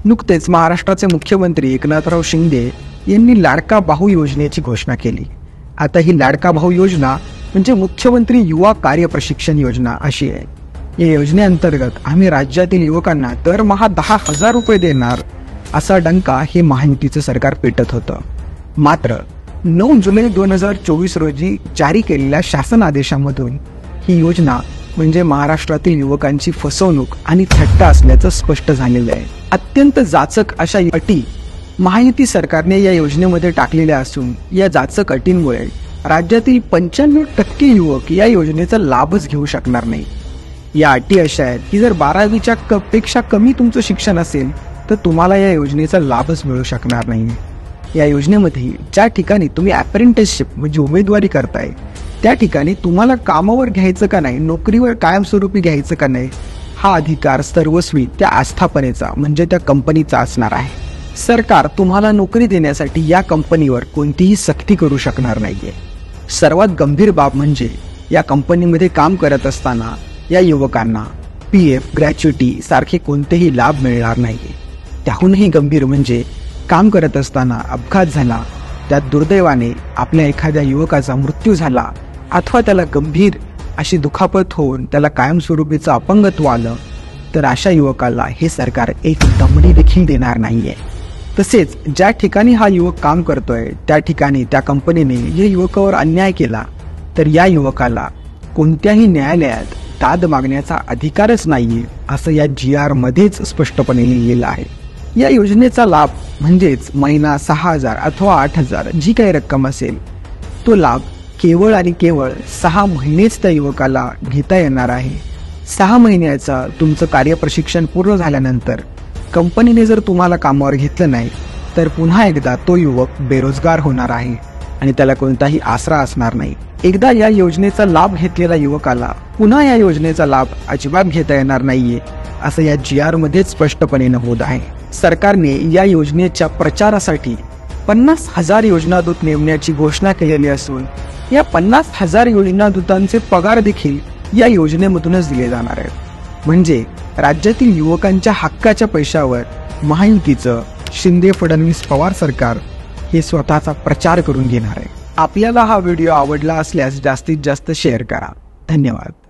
नुकतेच महाराष्ट्राचे मुख्यमंत्री एकनाथराव शिंदे यांनी लाडका भाऊ योजनेची घोषणा केली। आता ही लाडका भाऊ योजना म्हणजे मुख्यमंत्री युवा कार्य प्रशिक्षण योजना अशी आहे। या योजनेअंतर्गत आम्ही राज्यातील युवकांना दरमहा 10,000 रुपये देणार असा डंका हे महायुतीचं सरकार पेटत होतं। मात्र 9 जुलै 2024 रोजी जारी केलेल्या शासन आदेशामधून ही योजना म्हणजे महाराष्ट्रातील युवकांची फसवणूक आणि थट्टा असल्याचं स्पष्ट झालेलं आहे। अत्यंत जाचक अशा अटी महायुती सरकारने या योजनेमध्ये टाकलेल्या असून या जाचक अटींमुळे राज्यातील 95% युवक या योजनेचा लाभच घेऊ शकणार नाही। या अटी अशा आहेत की जर 12वीच्या पेक्षा कमी तुमचं शिक्षण असेल तर तुम्हाला या योजनेचा लाभच मिळू शकणार नाही। या योजनेमध्ये ज्या ठिकाणी तुम्ही अप्रेंटिसशिप म्हणजे उमेदवारी करताय त्या ठिकाणी तुम्हाला कामावर घ्यायचं का नाही, नोकरीवर कायमस्वरूपी घ्यायचं का नाही, हा अधिकार सर्वस्वी त्या आस्थापनेचा म्हणजे त्या कंपनीचा असणार आहे। सरकार तुम्हाला नोकरी देण्यासाठी या कंपनीवर कोणतीही सक्ती करू शकणार नाहीये। सर्वात गंभीर बाब म्हणजे या कंपनीमध्ये काम करत असताना या युवकांना PF ग्रॅच्युटी सारखे कोणतेही लाभ मिळणार नाहीये। त्याहूनही गंभीर म्हणजे काम करत असताना अपघात झाला, त्यात दुर्दैवाने आपल्या एखाद्या युवकाचा मृत्यू झाला अथवा त्याला गंभीर अशी दुखापत होऊन त्याला कायमस्वरूपीचं अपंगत्व आलं तर अशा युवकाला हे सरकार एक दमडी देखील देणार नाहीये। तसेच ज्या ठिकाणी हा युवक काम करतोय त्या ठिकाणी त्या कंपनीने या युवकावर अन्याय केला तर या युवकाला कोणत्याही न्यायालयात दाद मागण्याचा अधिकारच नाहीये असं या GR मध्येच स्पष्टपणे लिहिलेलं आहे। या योजनेचा लाभ म्हणजेच महिना 6,000 अथवा 8,000 जी काही रक्कम असेल तो लाभ केवळ आणि केवळ 6 महिनेच त्या युवकाला घेता येणार आहे। 6 महिन्याचा तुमचं कार्यप्रशिक्षण पूर्ण झाल्यानंतर कंपनीने जर तुम्हाला कामावर घेतलं नाही तर पुन्हा एकदा तो युवक बेरोजगार होणार आहे आणि त्याला कोणताही आसरा असणार नाही। एकदा या योजनेचा लाभ घेतलेल्या युवकाला पुन्हा या योजनेचा लाभ अजिबात घेता येणार नाहीये असं या GR मध्ये स्पष्टपणे नमूद आहे। सरकारने या योजनेच्या प्रचारासाठी 50,000 योजनादूत नेमण्याची घोषणा केलेली असून या 50,000 योजनादूतांचे पगार देखील या योजनेमधूनच दिले जाणार आहेत। म्हणजे राज्यातील युवकांच्या हक्काच्या पैशावर महायुतीचं शिंदे फडणवीस पवार सरकार हे स्वतःचा प्रचार करून घेणार आहे। आपल्याला हा व्हिडिओ आवडला असल्यास जास्तीत जास्त शेअर करा। धन्यवाद।